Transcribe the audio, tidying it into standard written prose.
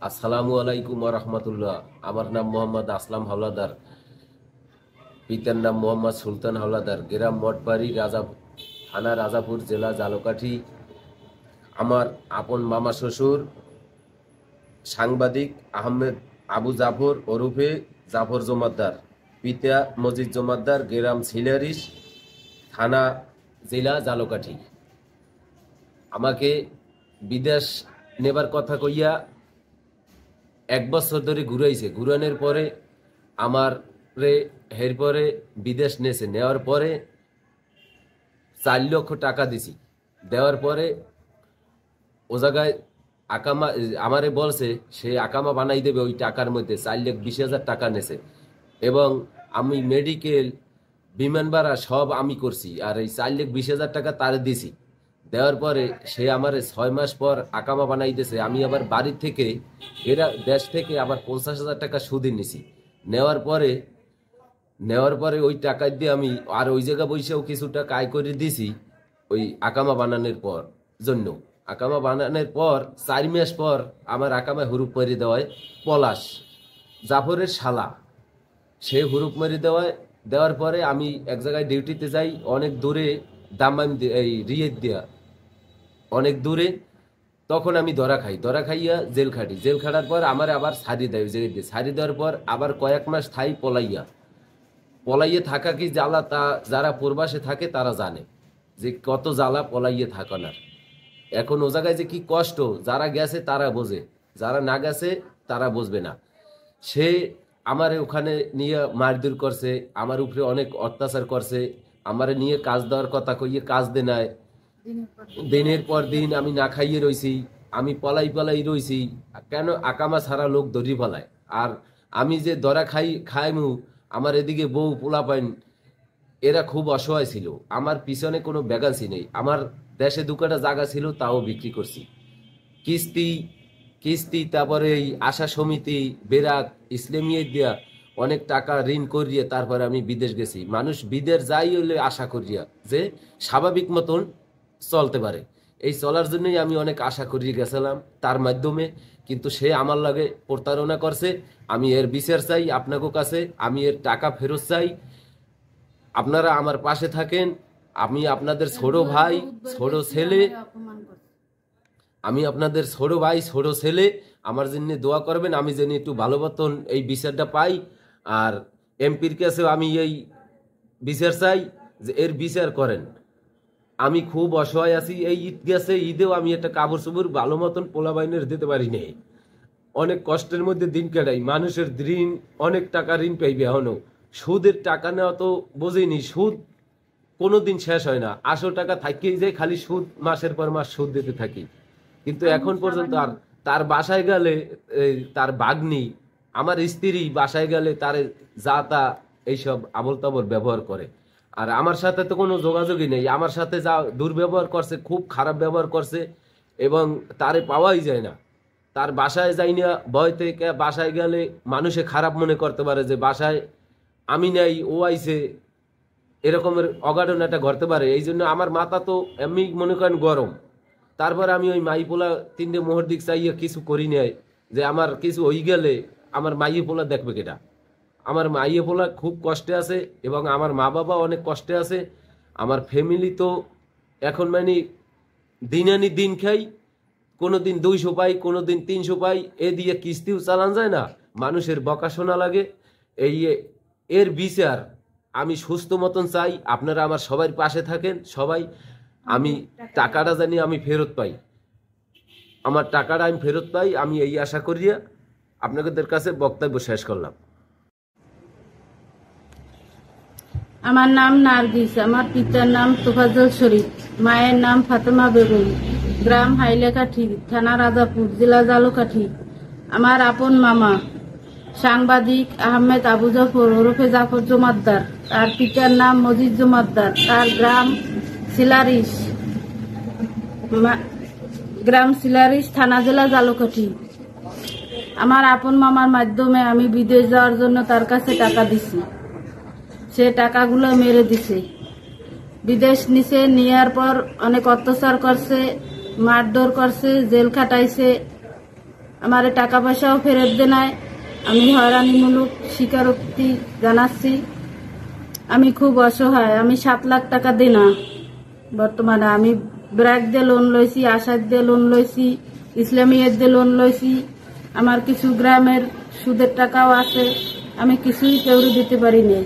আসসালামু আলাইকুম ওয়া রাহমাতুল্লাহ। আমার নাম মোহাম্মদ আসলাম হাওলাদার। পিতার নাম মোহাম্মদ সুলতান হাওলাদার। গ্রাম মঠবাড়ি, থানা রাজাপুর, জেলা ঝালকাঠি। আমার আপন মামা শ্বশুর সাংবাদিক আহমেদ আবু জাফর ওরফে জাফর জমাদ্দার। পিতা মজিদ জমাদ্দার। গ্রাম সিলারিস, থানা জেলা ঝালকাঠি। আমাকে বিদেশ নেবার কথা কইয়া 1 বছর ধরে ঘুরাইছে। ঘুরানোর পরে আমার এরপরে বিদেশ নেছে। নেওয়ার পরে 4 লক্ষ টাকা দিছি। দেওয়ার পরে ও জায়গায় আকামা আমারে বলছে সে আকামা বানাই দেবে। ওই টাকার মধ্যে 4,20,000 টাকা নেছে এবং আমি মেডিকেল, বিমান ভাড়া সব আমি করছি। আর এই 4,20,000 টাকা তারে দিছি। দেওয়ার পরে সে আমার 6 মাস পর আকামা বানাই দিয়েছে। আমি আবার বাড়ির থেকে দেশ থেকে আবার 50,000 টাকা সুদে নিছি। নেওয়ার পরে ওই টাকা দিয়ে আমি আর ওই জায়গা বসেও কিছু টাকা আয় করে দিছি ওই আকামা বানানোর পর জন্য। আকামা বানানোর পর 4 মাস পর আমার আকামা হুরুপ মেরে দেওয়ায় পলাশ জাফরের শালা, সে হুরুপ মেরে দেওয়ার পরে আমি এক জায়গায় ডিউটিতে যাই, অনেক দূরে, দামাম এই রিয়েদ দিয়া অনেক দূরে। তখন আমি ধরা খাইয়া জেল খাটি। জেল খাটার পর আমার আবার ছাড়ি দেয়। ছাড়ি দেওয়ার পর আবার কয়েক মাস থাই পলাইয়ে থাকা কি জ্বালা, তা যারা প্রবাসে থাকে তারা জানে যে কত জ্বালা পলাইয়ে থাকার। এখন ও জায়গায় যে কি কষ্ট, যারা গেছে তারা বোঝে, যারা না গেছে তারা বুঝবে না। সে আমারে ওখানে নিয়ে মারধর করছে, আমার উপরে অনেক অত্যাচার করছে। আমারে নিয়ে কাজ দেওয়ার কথা কইয়ে কাজ দে নাই। দিনের পর দিন আমি না খাইয়ে রইছি, আমি পলাই রইছি। কেন? আকামা ছাড়া লোক দড়ি ফলায়। আর আমি যে ধরা খাইমু, আমার এদিকে বউ পোলাপাইন এরা খুব অসহায় ছিল। আমার পিছনে কোনো ভ্যাকান্সি নেই। আমার দেশে 2 জায়গা ছিল, তাও বিক্রি করছি। কিস্তি তারপরে এই আশা সমিতি, বেরাক, ইসলামিয়া দিয়া অনেক টাকা ঋণ করিয়ে তারপরে আমি বিদেশ গেছি। মানুষ বিদেশ যাই হলে আশা করিয়া যে স্বাভাবিক মতন চলতে পারে, এই চলার জন্যই আমি অনেক আশা করিয়ে গেছিলাম তার মাধ্যমে। কিন্তু সে আমার লাগে প্রতারণা করছে। আমি এর বিচার চাই আপনাকে কাছে, আমি এর টাকা ফেরত চাই। আপনারা আমার পাশে থাকেন। আমি আপনাদের ছোট ভাই, ছোট ছেলে, আমার জন্য দোয়া করবেন। আমি যেন একটু ভালো মতন এই বিচারটা পাই। আর এমপির কাছেও আমি এই বিচার চাই যে এর বিচার করেন। আমি খুব অসহায় আছি। এই ঈদ গেছে, ঈদেও আমি একটা কাপড় চোপড় ভালো মতন পোলা বাইনের দিতে পারি নাই। অনেক কষ্টের মধ্যে দিন কাটাই। মানুষের ঋণ, অনেক টাকা ঋণ পাইবে। এখনো সুদের টাকা নেওয়া তো বোঝেনি। সুদ কোনোদিন শেষ হয় না। আসল টাকা থাকিয়ে যায়, খালি সুদ, মাসের পর মাস সুদ দিতে থাকি। কিন্তু এখন পর্যন্ত আর তার বাসায় গেলে, তার ভাগ্নি, আমার স্ত্রী বাসায় গেলে তার যা তা এইসব আবল তাবল ব্যবহার করে। আর আমার সাথে তো কোনো যোগাযোগই নেই। আমার সাথে যা দুর্ব্যবহার করছে, খুব খারাপ ব্যবহার করছে এবং তারে পাওয়াই যায় না। তার বাসায় যাই না ভয় থেকে। বাসায় গেলে মানুষে খারাপ মনে করতে পারে যে বাসায় আমি নাই, ও আইছে, এরকমের অঘটন একটা ঘটতে পারে। এই জন্য আমার মাথা তো এমনি মনে করেন গরম। তারপর আমি ওই মাইপোলা 3টে মোহর দিক চাইয়া কিছু করি নাই যে আমার কিছু হয়ে গেলে আমার মাইয়ে পোলা দেখবে কেটা। আমার মাইয়ে পোলা খুব কষ্টে আছে এবং আমার মা বাবা অনেক কষ্টে আছে। আমার ফ্যামিলি তো এখন মানে দিন আনি দিন খাই, কোনো দিন 200 পাই, কোনো দিন 300 পাই। এ দিয়ে কিস্তিও চালান যায় না, মানুষের বকা শোনা লাগে। এর বিচার আমি সুস্থ মতন চাই। আপনারা আমার সবার পাশে থাকেন সবাই। আমি টাকাটা জানি আমি ফেরত পাই, আমার টাকাটা আমি ফেরত পাই। আমি এই আশা করিয়া আপনাদের কাছে বক্তব্য শেষ করলাম। আমার নাম নার্গিস। আমার পিতার নাম তোফাজ্জল শরীফ, মায়ের নাম ফাতেমা বেগম। গ্রাম হাইলাকাঠি, থানা রাজাপুর, জেলা ঝালকাঠি। আমার আপন মামা সাংবাদিক আহমেদ আবু জাফর ওরফে জাফর জমাদ্দার। তার পিতার নাম মজিদ জমাদ্দার। তার গ্রাম সিলারিস, থানা জেলা ঝালকাঠি। আমার আপন মামার মাধ্যমে আমি বিদেশ যাওয়ার জন্য তার কাছে টাকা দিছি। সে টাকাগুলো মেরে দিছে। বিদেশ নিছে, নেওয়ার পর অনেক অত্যাচার করছে, মারধর করছে, জেল খাটাইছে। আমার টাকা পয়সাও ফেরত দে নাই। আমি হয়রানিমূলক স্বীকারোক্তি জানাচ্ছি। আমি খুব অসহায়। আমি 7 লাখ টাকা দিই না বর্তমানে। আমি ব্র্যাক দিয়ে লোন লইছি, আশাদ দিয়ে লোন লইছি, ইসলামিয়ের দিয়ে লোন লইছি। আমার কিছু গ্রামের সুদের টাকাও আছে। আমি কিছুই কেউ দিতে পারি নাই।